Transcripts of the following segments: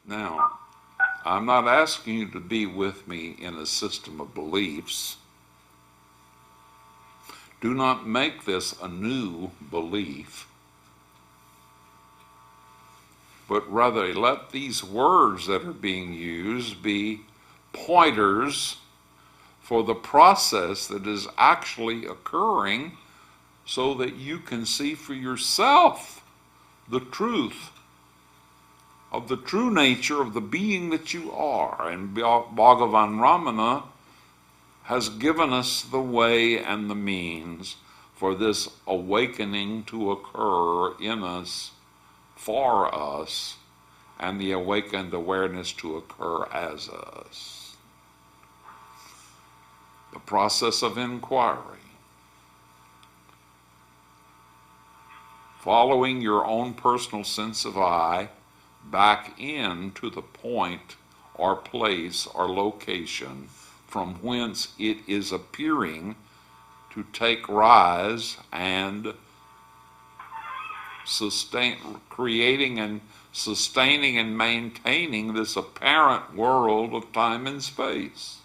Now, I'm not asking you to be with me in a system of beliefs. Do not make this a new belief, but rather let these words that are being used be pointers for the process that is actually occurring so that you can see for yourself the truth of the true nature of the being that you are. And Bhagavan Ramana has given us the way and the means for this awakening to occur in us, for us, and the awakened awareness to occur as us. The process of inquiry. Following your own personal sense of I back into the point or place or location from whence it is appearing to take rise and creating and sustaining and maintaining this apparent world of time and space.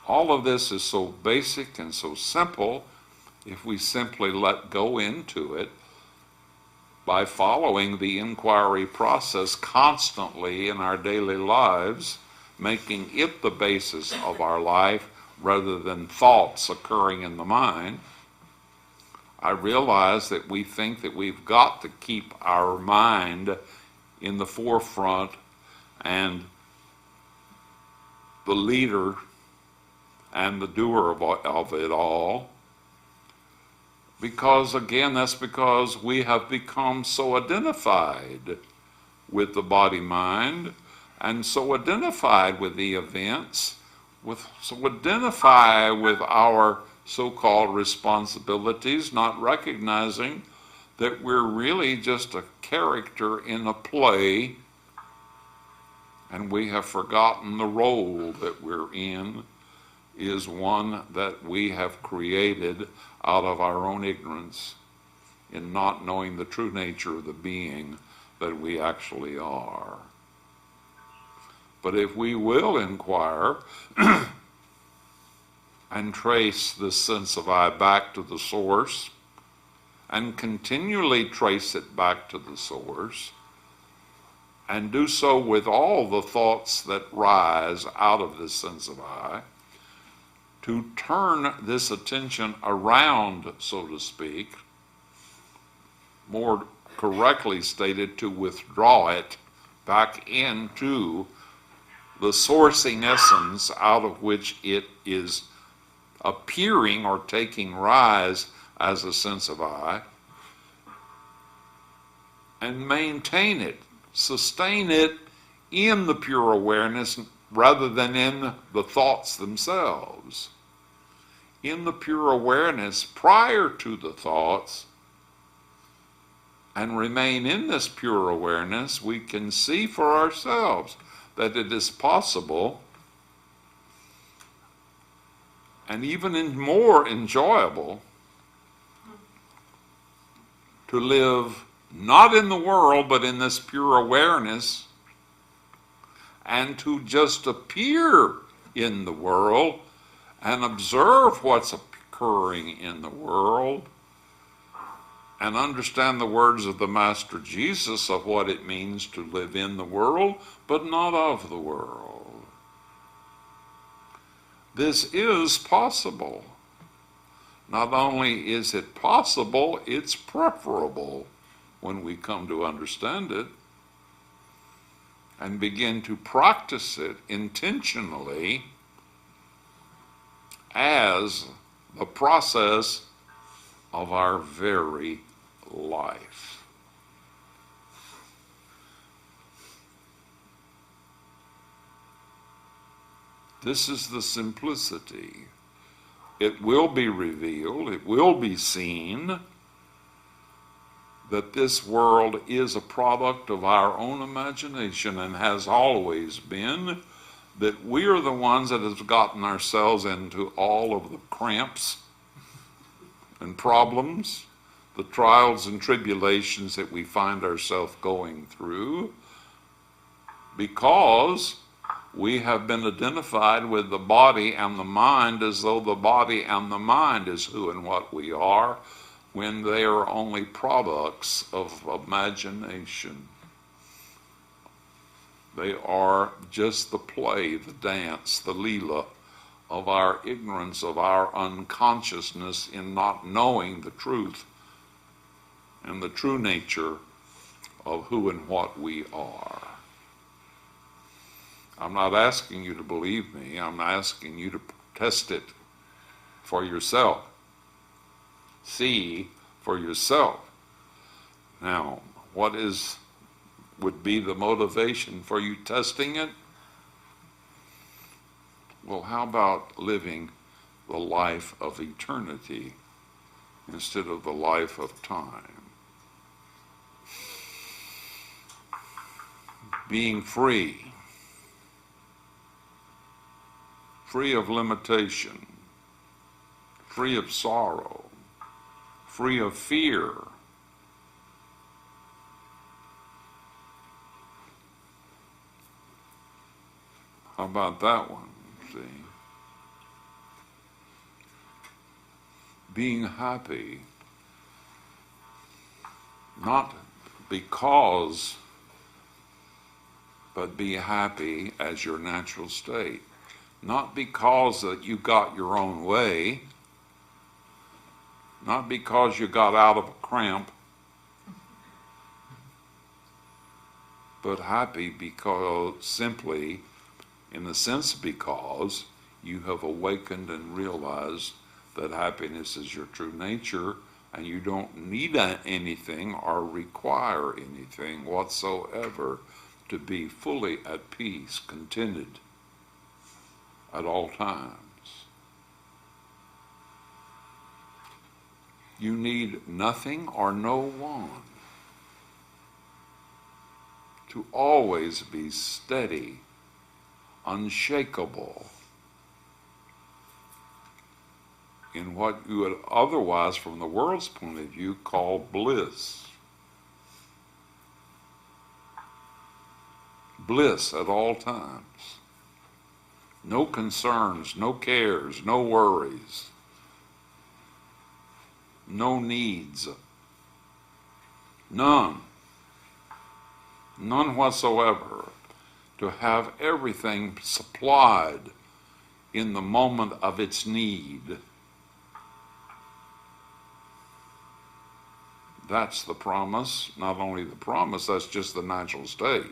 All of this is so basic and so simple if we simply let go into it by following the inquiry process constantly in our daily lives, making it the basis of our life rather than thoughts occurring in the mind. I realize that we think that we've got to keep our mind in the forefront and the leader and the doer of it all. Because, again, that's because we have become so identified with the body-mind and so identified with the events, so identified with our so-called responsibilities, not recognizing that we're really just a character in a play, and we have forgotten the role that we're in is one that we have created out of our own ignorance in not knowing the true nature of the being that we actually are. But if we will inquire and trace this sense of I back to the source and continually trace it back to the source and do so with all the thoughts that rise out of this sense of I, to turn this attention around, so to speak, more correctly stated, to withdraw it back into the sourcing essence out of which it is appearing or taking rise as a sense of I, and maintain it, sustain it in the pure awareness rather than in the thoughts themselves. In the pure awareness prior to the thoughts, and remain in this pure awareness, we can see for ourselves that it is possible and even more enjoyable to live not in the world but in this pure awareness, and to just appear in the world and observe what's occurring in the world and understand the words of the Master Jesus of what it means to live in the world but not of the world. This is possible. Not only is it possible, it's preferable when we come to understand it and begin to practice it intentionally as the process of our very life. This is the simplicity. It will be revealed, it will be seen that this world is a product of our own imagination and has always been, that we are the ones that have gotten ourselves into all of the cramps and problems the trials and tribulations that we find ourselves going through, because we have been identified with the body and the mind as though the body and the mind is who and what we are, when they are only products of imagination. They are just the play, the dance, the leela of our ignorance, of our unconsciousness in not knowing the truth and the true nature of who and what we are. I'm not asking you to believe me. I'm asking you to test it for yourself. See for yourself. Now, what would be the motivation for you testing it? Well, how about living the life of eternity instead of the life of time? Being free of limitation, free of sorrow, free of fear. How about that one? See? Being happy, not because, but be happy as your natural state. Not because that you got your own way, not because you got out of a cramp, but happy because simply, in the sense because you have awakened and realized that happiness is your true nature, and you don't need anything or require anything whatsoever to be fully at peace, contented at all times. You need nothing or no one to always be steady, unshakable in what you would otherwise, from the world's point of view, call bliss. Bliss at all times. No concerns, no cares, no worries, no needs. None. None whatsoever. To have everything supplied in the moment of its need. That's the promise. Not only the promise, that's just the natural state.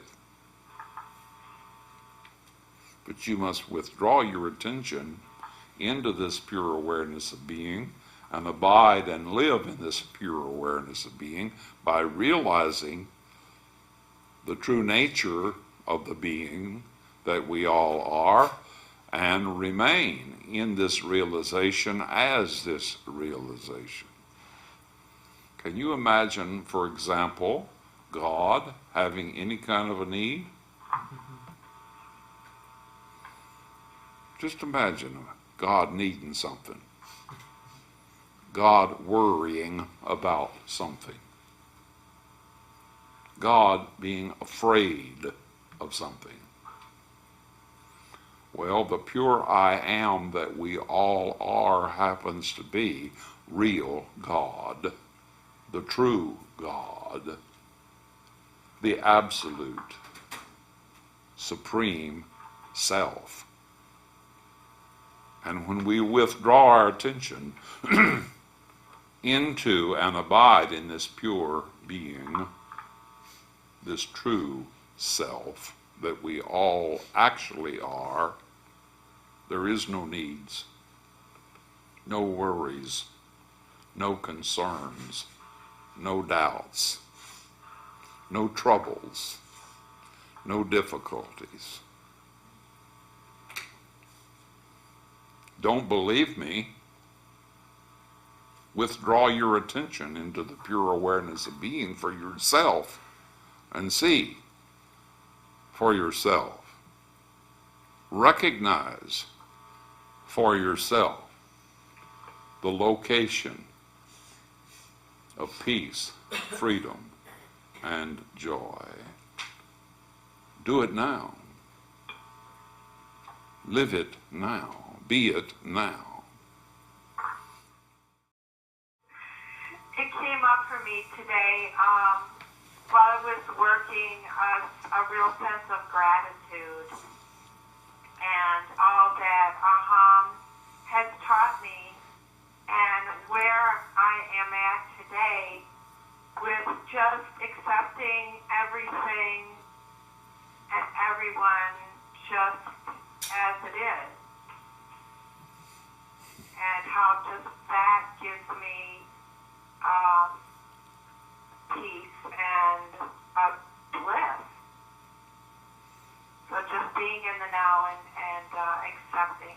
But you must withdraw your attention into this pure awareness of being and abide and live in this pure awareness of being by realizing the true nature of the being that we all are, and remain in this realization as this realization. Can you imagine, for example, God having any kind of a need? Just imagine God needing something. God worrying about something. God being afraid of something. Well, the pure I am that we all are happens to be real God, the true God, the absolute, supreme self. And when we withdraw our attention into and abide in this pure being, this true self that we all actually are, there is no needs, no worries, no concerns, no doubts, no troubles, no difficulties. Don't believe me? Withdraw your attention into the pure awareness of being for yourself and see for yourself. Recognize for yourself the location of peace, freedom, and joy. Do it now. Live it now. Be it now. It came up for me today while I was working a real sense of gratitude and all that AHAM has taught me, and where I am at today with just accepting everything and everyone just as it is, and how just that gives me peace and bliss. So just being in the now and accepting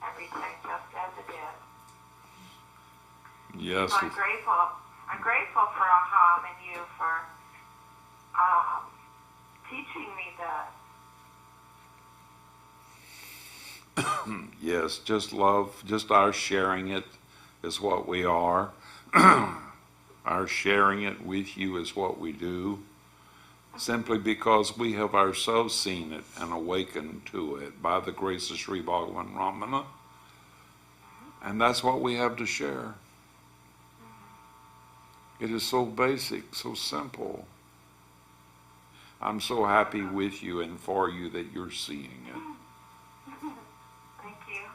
everything just as it is. Yes. So I'm grateful for AHAM and you for teaching me this. Yes, just love, just our sharing it is what we are. Our sharing it with you is what we do, simply because we have ourselves seen it and awakened to it by the grace of Sri Bhagavan Ramana. And that's what we have to share. It is so basic, so simple. I'm so happy with you and for you that you're seeing it. Thank you.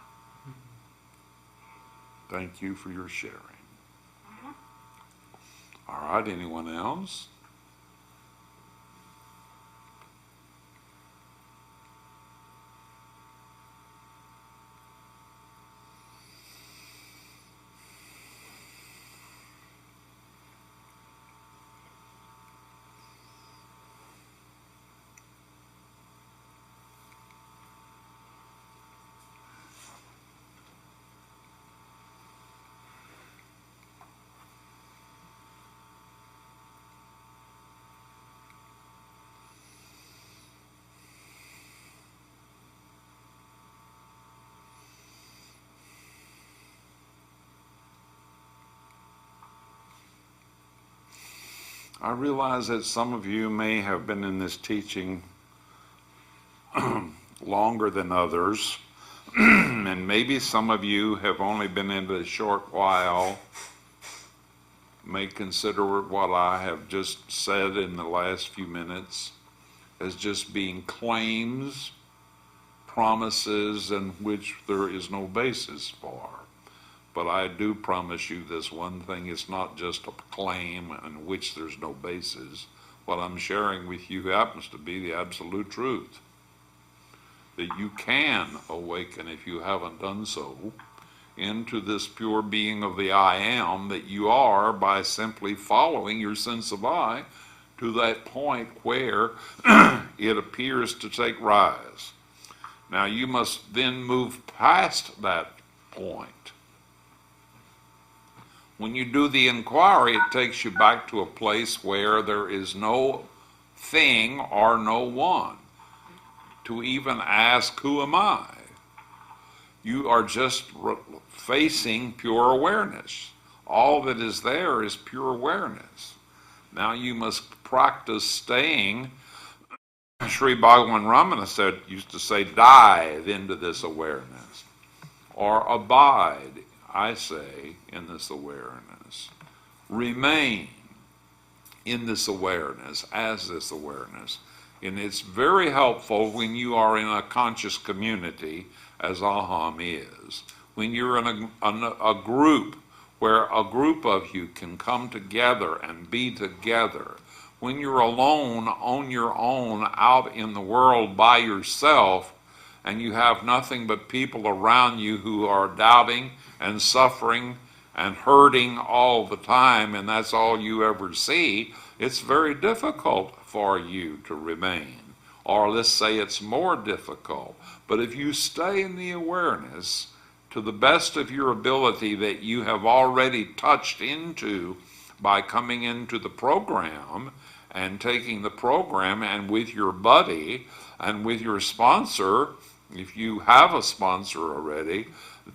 Thank you for your sharing. All right, anyone else? I realize that some of you may have been in this teaching longer than others, and maybe some of you have only been in it a short while, may consider what I have just said in the last few minutes as just being claims, promises, in which there is no basis for. But I do promise you this one thing, it's not just a claim in which there's no basis. What I'm sharing with you happens to be the absolute truth. That you can awaken, if you haven't done so, into this pure being of the I am that you are by simply following your sense of I to that point where it appears to take rise. Now you must then move past that point. When you do the inquiry, it takes you back to a place where there is no thing or no one to even ask, who am I? You are just facing pure awareness. All that is there is pure awareness. Now you must practice staying. Sri Bhagavan Ramana used to say, dive into this awareness, or abide, I say, in this awareness. Remain in this awareness, as this awareness. And it's very helpful when you are in a conscious community, as AHAM is. When you're in a group where a group of you can come together and be together. When you're alone, on your own, out in the world by yourself, and you have nothing but people around you who are doubting and suffering and hurting all the time, and that's all you ever see, it's very difficult for you to remain. Or let's say it's more difficult. But if you stay in the awareness to the best of your ability that you have already touched into by coming into the program and taking the program, and with your buddy and with your sponsor, if you have a sponsor already,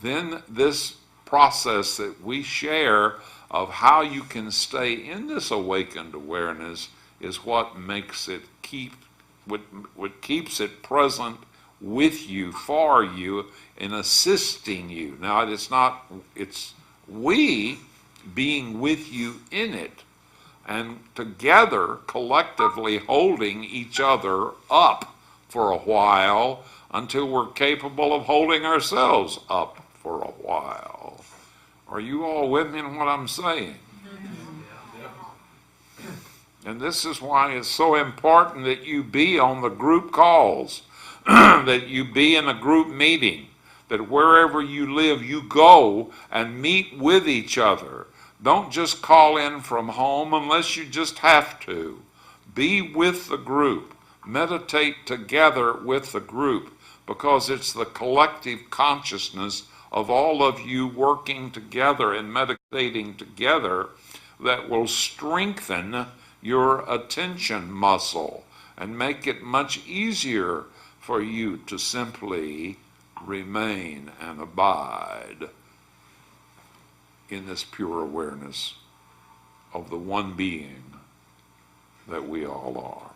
then this process that we share of how you can stay in this awakened awareness is what makes it what keeps it present with you, for you, and assisting you. Now, it's we being with you in it, and together, collectively holding each other up for a while until we're capable of holding ourselves up for a while. Are you all with me in what I'm saying? And this is why it's so important that you be on the group calls, that you be in a group meeting, that wherever you live, you go and meet with each other. Don't just call in from home unless you just have to. Be with the group. Meditate together with the group, because it's the collective consciousness of all of you working together and meditating together that will strengthen your attention muscle and make it much easier for you to simply remain and abide in this pure awareness of the one being that we all are.